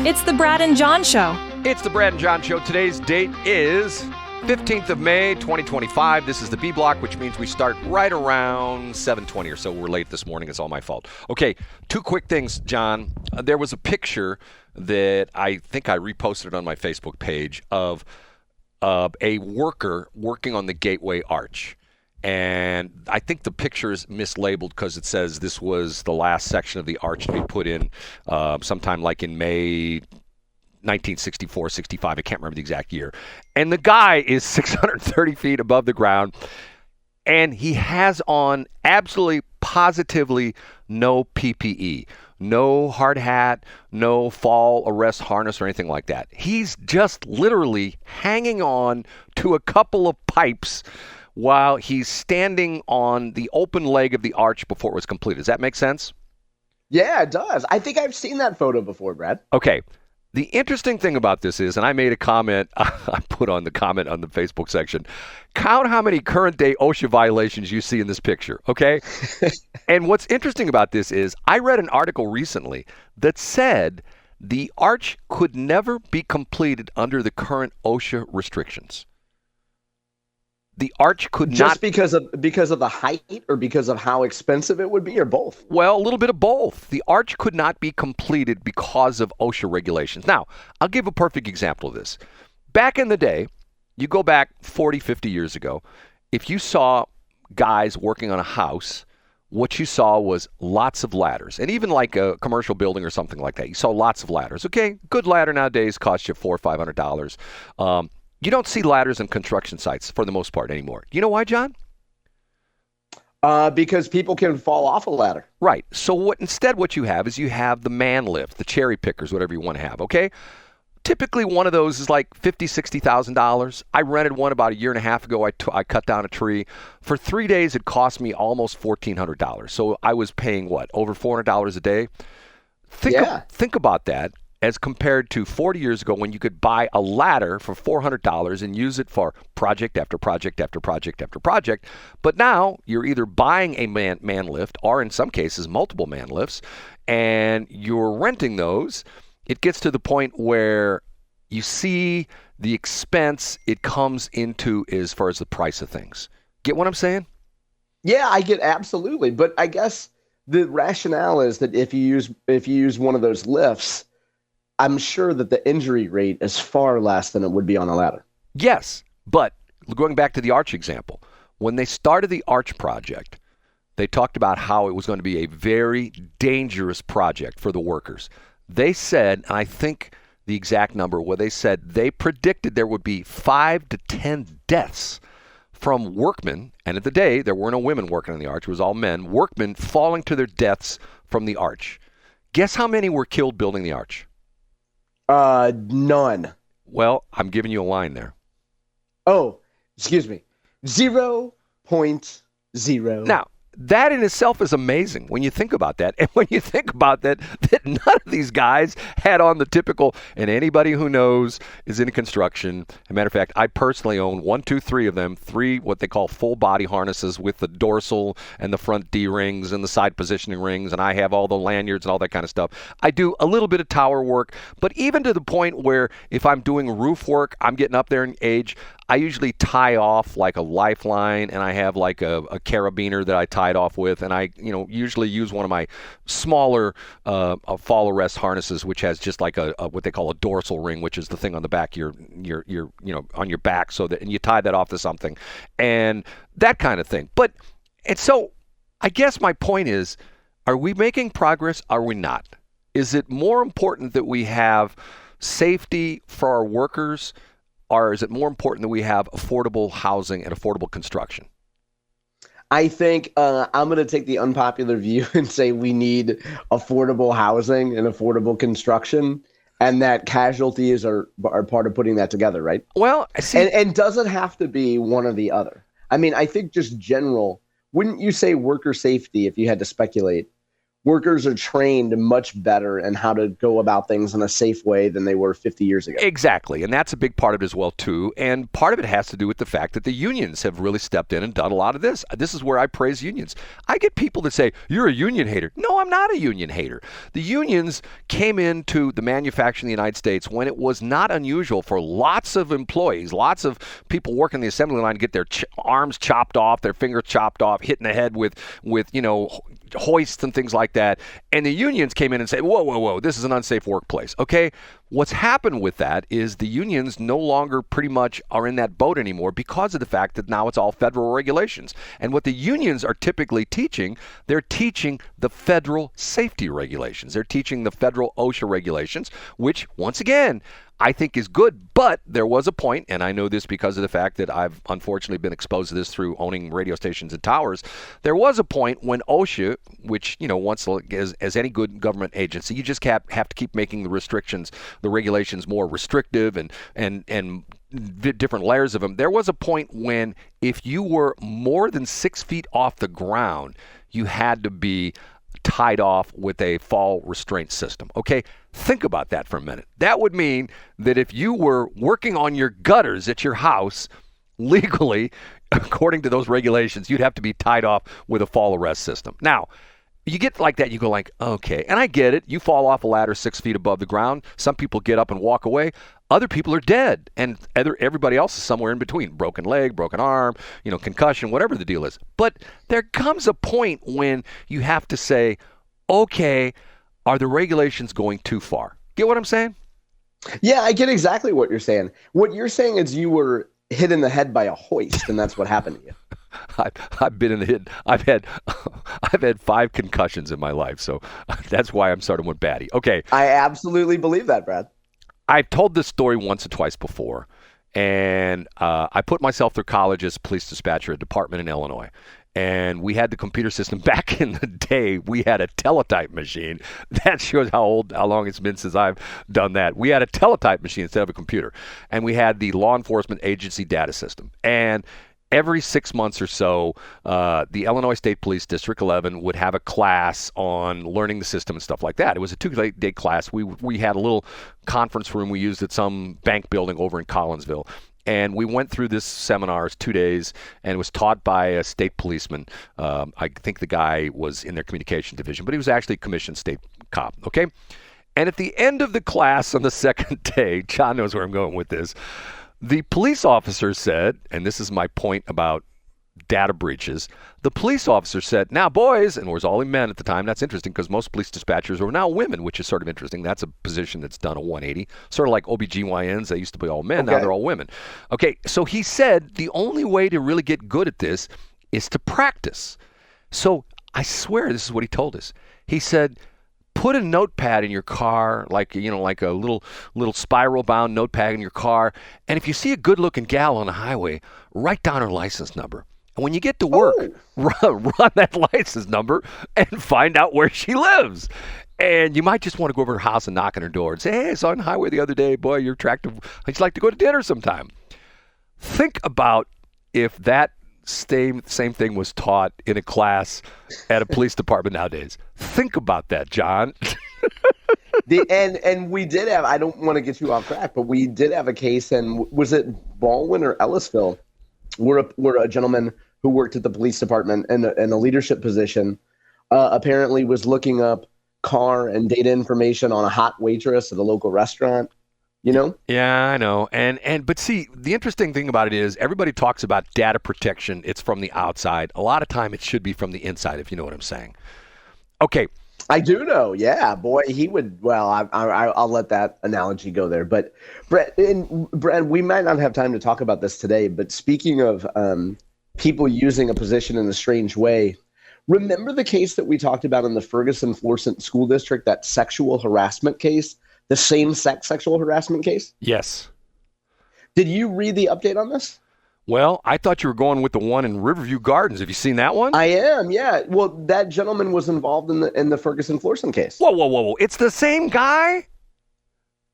It's the Brad and John Show. It's the Brad and John Show. Today's date is 15th of May, 2025. This is the B block, which means we start right around 7:20 or so. We're late this morning. It's all my fault. Okay, two quick things, John. There was a picture that I think I reposted on my Facebook page of a worker working on the Gateway Arch. And I think the picture is mislabeled because it says this was the last section of the arch to be put in sometime like in May 1964, 65. I can't remember the exact year. And the guy is 630 feet above the ground, and he has on absolutely, positively no PPE. No hard hat, no fall arrest harness or anything like that. He's just literally hanging on to a couple of pipes while he's standing on the open leg of the arch before it was completed. Does that make sense? Yeah, it does. I think I've seen that photo before, Brad. Okay. The interesting thing about this is, and I made a comment, I put on the comment on the Facebook section, count how many current day OSHA violations you see in this picture, okay? And what's interesting about this is I read an article recently that said the arch could never be completed under the current OSHA restrictions. The arch could just because of the height, or because of how expensive it would be, or both? Well, a little bit of both. The arch could not be completed because of OSHA regulations. Now, I'll give a perfect example of this. Back in the day, you go back 40, 50 years ago, if you saw guys working on a house, what you saw was lots of ladders. And even like a commercial building or something like that, you saw lots of ladders. Okay, good ladder nowadays costs you $400 or $500. You don't see ladders in construction sites for the most part anymore. You know why, John? Because people can fall off a ladder. Right. So what you have is you have the man lift, the cherry pickers, whatever you want to have, okay? Typically one of those is like $50,000, $60,000. I rented one about a year and a half ago. I cut down a tree. For 3 days, it cost me almost $1,400. So I was paying, what, over $400 a day? Think about that. As compared to 40 years ago when you could buy a ladder for $400 and use it for project after project after project after project. But now you're either buying a man lift, or in some cases multiple man lifts, and you're renting those. It gets to the point where you see the expense it comes into as far as the price of things. Get what I'm saying? Yeah, I get absolutely. But I guess the rationale is that if you use one of those lifts, I'm sure that the injury rate is far less than it would be on a ladder. Yes, but going back to the arch example, when they started the arch project, they talked about how it was going to be a very dangerous project for the workers. They said, and I think the exact number, where they said they predicted there would be 5 to 10 deaths from workmen, and at the day, there were no women working on the arch, it was all men, workmen falling to their deaths from the arch. Guess how many were killed building the arch? None. Well, I'm giving you a line there. Oh, excuse me. 0.0. Now, that in itself is amazing when you think about that. And when you think about that none of these guys had on the typical, and anybody who knows is in construction. As a matter of fact, I personally own 3 of them, 3 what they call full body harnesses with the dorsal and the front D-rings and the side positioning rings, and I have all the lanyards and all that kind of stuff. I do a little bit of tower work, but even to the point where if I'm doing roof work, I'm getting up there in age, I usually tie off like a lifeline, and I have like a carabiner that I tied off with, and I usually use one of my smaller fall arrest harnesses, which has just like a what they call a dorsal ring, which is the thing on the back of your on your back, so that, and you tie that off to something, and that kind of thing. And so I guess my point is, are we making progress? Are we not? Is it more important that we have safety for our workers, or is it more important that we have affordable housing and affordable construction? I think I'm going to take the unpopular view and say we need affordable housing and affordable construction, and that casualties are part of putting that together, right? Well, I see. And does it have to be one or the other? I mean, I think just general, wouldn't you say worker safety, if you had to speculate, workers are trained much better in how to go about things in a safe way than they were 50 years ago. Exactly. And that's a big part of it as well, too. And part of it has to do with the fact that the unions have really stepped in and done a lot of this. This is where I praise unions. I get people that say, you're a union hater. No, I'm not a union hater. The unions came into the manufacturing in the United States when it was not unusual for lots of employees, lots of people working the assembly line to get their arms chopped off, their fingers chopped off, hit in the head with hoists and things like that. And the unions came in and said, whoa, this is an unsafe workplace. Okay, what's happened with that is the unions no longer pretty much are in that boat anymore because of the fact that now it's all federal regulations. And what the unions are typically teaching, they're teaching the federal safety regulations. They're teaching the federal OSHA regulations, which, once again, I think is good, but there was a point, and I know this because of the fact that I've unfortunately been exposed to this through owning radio stations and towers. There was a point when OSHA, which, once as any good government agency, you just have to keep making the restrictions, the regulations more restrictive and different layers of them. There was a point when if you were more than 6 feet off the ground, you had to be tied off with a fall restraint system. Okay, think about that for a minute. That would mean that if you were working on your gutters at your house legally, according to those regulations, you'd have to be tied off with a fall arrest system. Now, you get like that, you go like, okay, and I get it. You fall off a ladder 6 feet above the ground. Some people get up and walk away. Other people are dead, and everybody else is somewhere in between. Broken leg, broken arm, concussion, whatever the deal is. But there comes a point when you have to say, okay, are the regulations going too far? Get what I'm saying? Yeah, I get exactly what you're saying. What you're saying is you were hit in the head by a hoist, and that's what happened to you. I've been in the hit. I've had 5 concussions in my life, so that's why I'm starting with batty. Okay. I absolutely believe that, Brad. I've told this story once or twice before, and I put myself through college as a police dispatcher at a department in Illinois. And we had the computer system back in the day. We had a teletype machine. That shows how long it's been since I've done that. We had a teletype machine instead of a computer. And we had the law enforcement agency data system. And every 6 months or so, the Illinois State Police District 11 would have a class on learning the system and stuff like that. It was a 2-day class. We had a little conference room we used at some bank building over in Collinsville. And we went through this seminar, 2 days, and it was taught by a state policeman. I think the guy was in their communication division, but he was actually a commissioned state cop, okay? And at the end of the class on the second day, John knows where I'm going with this, the police officer said, and this is my point about data breaches, the police officer said, now boys, and it was all men at the time. That's interesting because most police dispatchers are now women, which is sort of interesting. That's a position that's done a 180, sort of like OBGYNs. They used to be all men, Now they're all women. Okay, so he said the only way to really get good at this is to practice. So I swear this is what he told us. He said, put a notepad in your car, like a little spiral bound notepad in your car, and if you see a good looking gal on the highway, write down her license number. And when you get to work, run that license number and find out where she lives. And you might just want to go over to her house and knock on her door and say, hey, I saw you on the highway the other day. Boy, you're attractive. I'd just like to go to dinner sometime. Think about if that same thing was taught in a class at a police department nowadays. Think about that, John. And we did have, I don't want to get you off track, but we did have a case, and was it Baldwin or Ellisville, where a gentleman who worked at the police department in a leadership position apparently was looking up car and data information on a hot waitress at a local restaurant. Yeah, I know. But see, the interesting thing about it is everybody talks about data protection. It's from the outside. A lot of time it should be from the inside, if you know what I'm saying. Okay. I do know. Yeah, boy, he would. Well, I'll let that analogy go there. But Brad, we might not have time to talk about this today, but speaking of people using a position in a strange way, remember the case that we talked about in the Ferguson-Florissant school district, that sexual harassment case? The same-sex sexual harassment case? Yes. Did you read the update on this? Well, I thought you were going with the one in Riverview Gardens. Have you seen that one? I am, yeah. Well, that gentleman was involved in the Ferguson-Florissant case. Whoa. It's the same guy?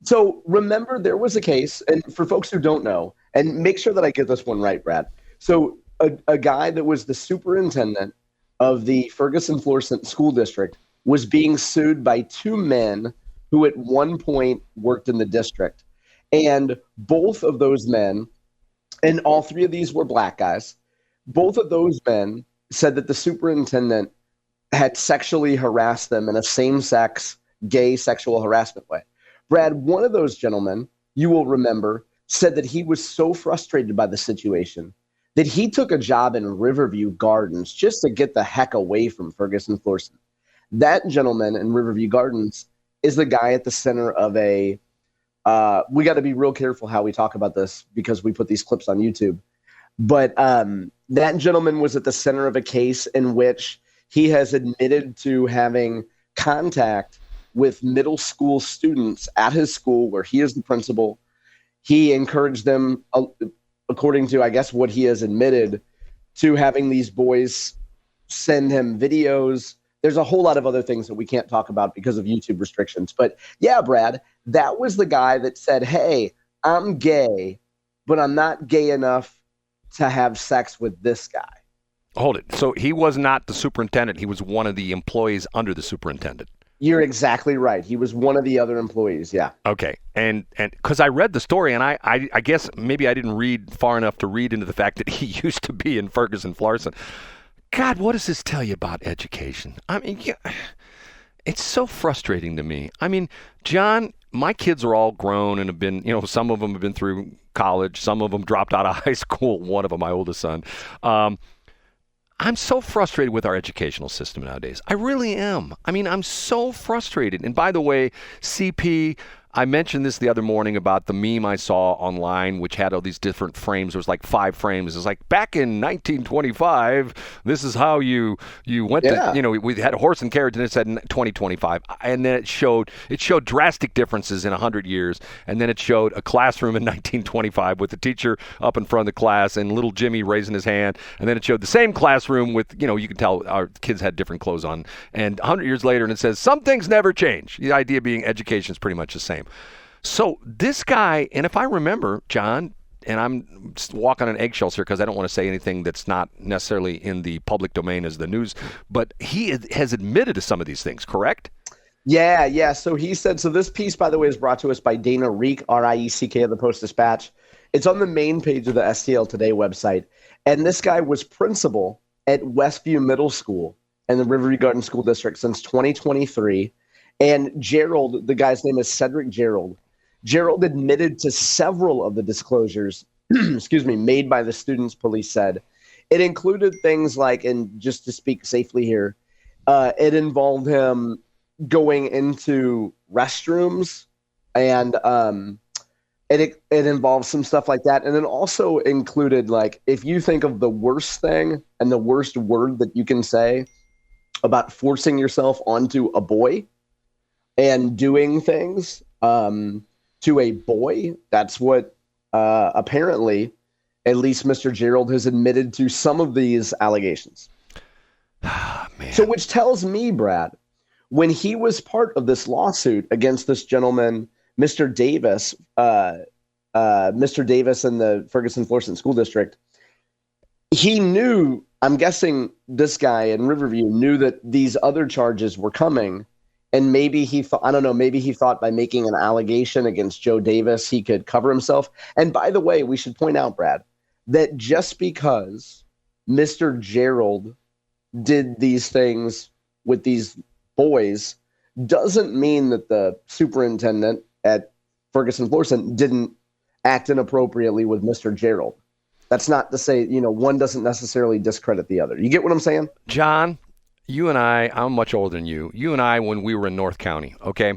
So remember, there was a case, and for folks who don't know, and make sure that I get this one right, Brad. So a guy that was the superintendent of the Ferguson-Florissant school district was being sued by two men who at one point worked in the district. And both of those men, and all three of these were black guys, both of those men said that the superintendent had sexually harassed them in a same-sex, gay sexual harassment way. Brad, one of those gentlemen, you will remember, said that he was so frustrated by the situation that he took a job in Riverview Gardens just to get the heck away from Ferguson-Florissant. That gentleman in Riverview Gardens is the guy at the center of a we got to be real careful how we talk about this because we put these clips on YouTube. But that gentleman was at the center of a case in which he has admitted to having contact with middle school students at his school where he is the principal. He encouraged them, according to, I guess, what he has admitted, to having these boys send him videos. There's a whole lot of other things that we can't talk about because of YouTube restrictions. But yeah, Brad, that was the guy that said, hey, I'm gay, but I'm not gay enough to have sex with this guy. Hold it. So he was not the superintendent. He was one of the employees under the superintendent. You're exactly right. He was one of the other employees. Yeah. Okay. And because I read the story, and I guess maybe I didn't read far enough to read into the fact that he used to be in Ferguson-Florissant. God, what does this tell you about education? I mean, it's so frustrating to me. I mean, John, my kids are all grown and have been, some of them have been through college. Some of them dropped out of high school. One of them, my oldest son. I'm so frustrated with our educational system nowadays. I really am. I mean, I'm so frustrated. And by the way, CP, I mentioned this the other morning about the meme I saw online, which had all these different frames. There was like 5 frames. It was like, back in 1925, this is how you went to, we had a horse and carriage, and it said 2025. And then it showed drastic differences in 100 years. And then it showed a classroom in 1925 with the teacher up in front of the class and little Jimmy raising his hand. And then it showed the same classroom with, you could tell our kids had different clothes on. And 100 years later, and it says, some things never change. The idea being education is pretty much the same. So this guy, and if I remember, John, and I'm walking on eggshells here because I don't want to say anything that's not necessarily in the public domain as the news, but he has admitted to some of these things, correct? Yeah. So he said, so this piece, by the way, is brought to us by Dana Reek, R-I-E-C-K of the Post-Dispatch. It's on the main page of the STL Today website. And this guy was principal at Westview Middle School in the Riverview Gardens School District since 2023. And Gerald, the guy's name is Cedric Gerald. Gerald admitted to several of the disclosures, made by the students, police said. It included things like, and just to speak safely here, it involved him going into restrooms, and it involves some stuff like that. And then also included, like, if you think of the worst thing and the worst word that you can say about forcing yourself onto a boy and doing things to a boy, that's what apparently at least Mr. Gerald has admitted to some of these allegations. Man. So which tells me, Brad, when he was part of this lawsuit against this gentleman, Mr. Davis in the Ferguson-Florissant School District, he knew, I'm guessing this guy in Riverview knew that these other charges were coming. And maybe he thought, I don't know, maybe he thought by making an allegation against Joe Davis, he could cover himself. And by the way, we should point out, Brad, that just because Mr. Gerald did these things with these boys doesn't mean that the superintendent at Ferguson-Florissant didn't act inappropriately with Mr. Gerald. That's not to say, one doesn't necessarily discredit the other. You get what I'm saying? John, you and I'm much older than you. You and I, when we were in North County, okay,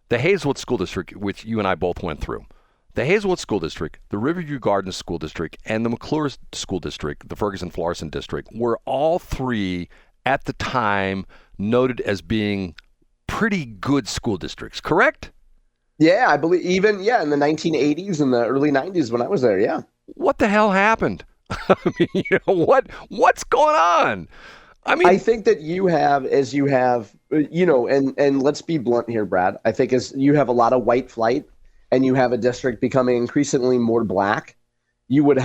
the Hazelwood School District, which you and I both went through, the Hazelwood School District, the Riverview Gardens School District, and the McClure School District, the Ferguson-Florissant District, were all three at the time noted as being pretty good school districts, correct? Yeah, I believe even, in the 1980s and the early 90s when I was there, yeah. What the hell happened? I mean, what's going on? I think that you have, and let's be blunt here, Brad. I think as you have a lot of white flight and you have a district becoming increasingly more black, you would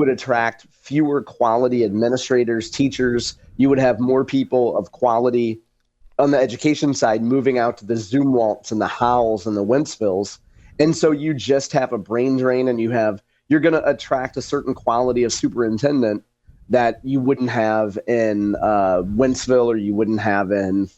attract fewer quality administrators, teachers. You would have more people of quality on the education side, moving out to the Zumwalts and the Howells and the Wentzvilles. And so you just have a brain drain, and you're going to attract a certain quality of superintendent that you wouldn't have in Wentzville, or you wouldn't have in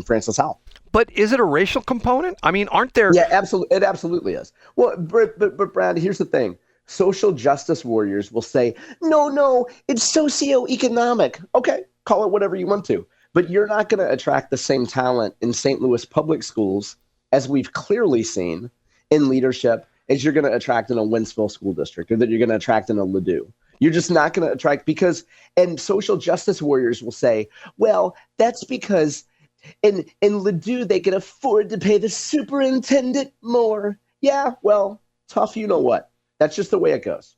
Francis Howell. But is it a racial component? I mean, aren't there? Yeah, absolutely. It absolutely is. Well, but Brad, here's the thing. Social justice warriors will say, no, it's socioeconomic. Okay, call it whatever you want to. But you're not going to attract the same talent in St. Louis public schools, as we've clearly seen in leadership, as you're going to attract in a Wentzville school district, or that you're going to attract in a Ladue. You're just not going to attract and social justice warriors will say, well, that's because in Ladue, they can afford to pay the superintendent more. Yeah, well, tough, you know what? That's just the way it goes.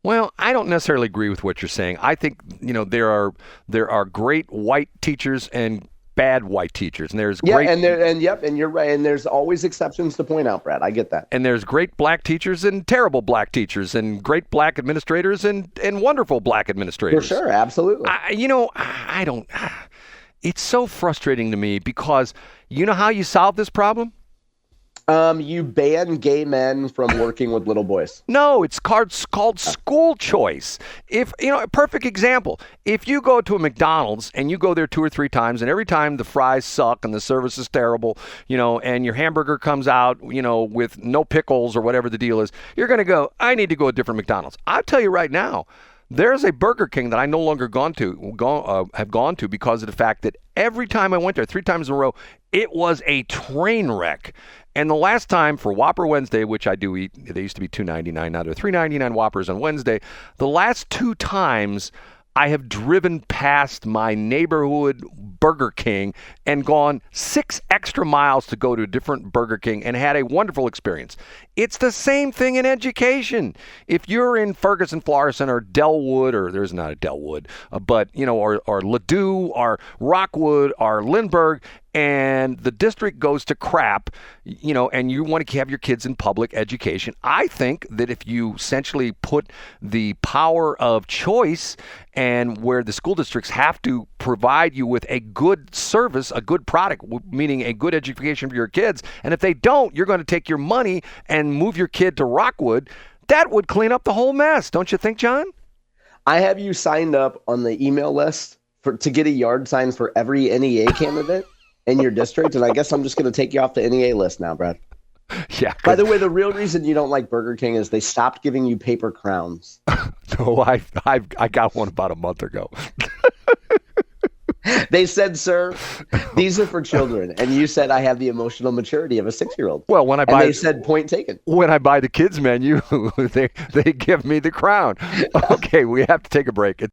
Well, I don't necessarily agree with what you're saying. I think, there are great white teachers and bad white teachers, and there's great, and you're right, and there's always exceptions to point out, Brad. I get that. And there's great black teachers and terrible black teachers, and great black administrators and wonderful black administrators. For sure, absolutely. I don't. It's so frustrating to me, because you know how you solve this problem? You ban gay men from working with little boys. No, it's called school choice. If a perfect example, if you go to a McDonald's and you go there 2 or 3 times, and every time the fries suck and the service is terrible, and your hamburger comes out, with no pickles or whatever the deal is, you're going to go, I need to go to a different McDonald's. I'll tell you right now, there's a Burger King that I no longer have gone to because of the fact that every time I went there 3 times in a row, it was a train wreck. And the last time for Whopper Wednesday, which I do eat, they used to be $2.99, now they're $3.99 Whoppers on Wednesday. The last 2 times I have driven past my neighborhood Burger King and gone 6 extra miles to go to a different Burger King and had a wonderful experience. It's the same thing in education. If you're in Ferguson-Florissant or Delwood, or there's not a Delwood, but, or Ladue or Rockwood or Lindbergh, and the district goes to crap, and you want to have your kids in public education, I think that if you essentially put the power of choice, and where the school districts have to provide you with a good service, a good product, meaning a good education for your kids, and if they don't, you're going to take your money and move your kid to Rockwood, that would clean up the whole mess. Don't you think, John? I have you signed up on the email list to get a yard sign for every NEA candidate in your district, and I guess I'm just going to take you off the NEA list now, Brad. Yeah. By the way, the real reason you don't like Burger King is they stopped giving you paper crowns. No, I got one about a month ago. They said, sir, these are for children. And you said, I have the emotional maturity of a 6-year-old. Well, they said, point taken. When I buy the kids menu, they give me the crown. Okay, we have to take a break.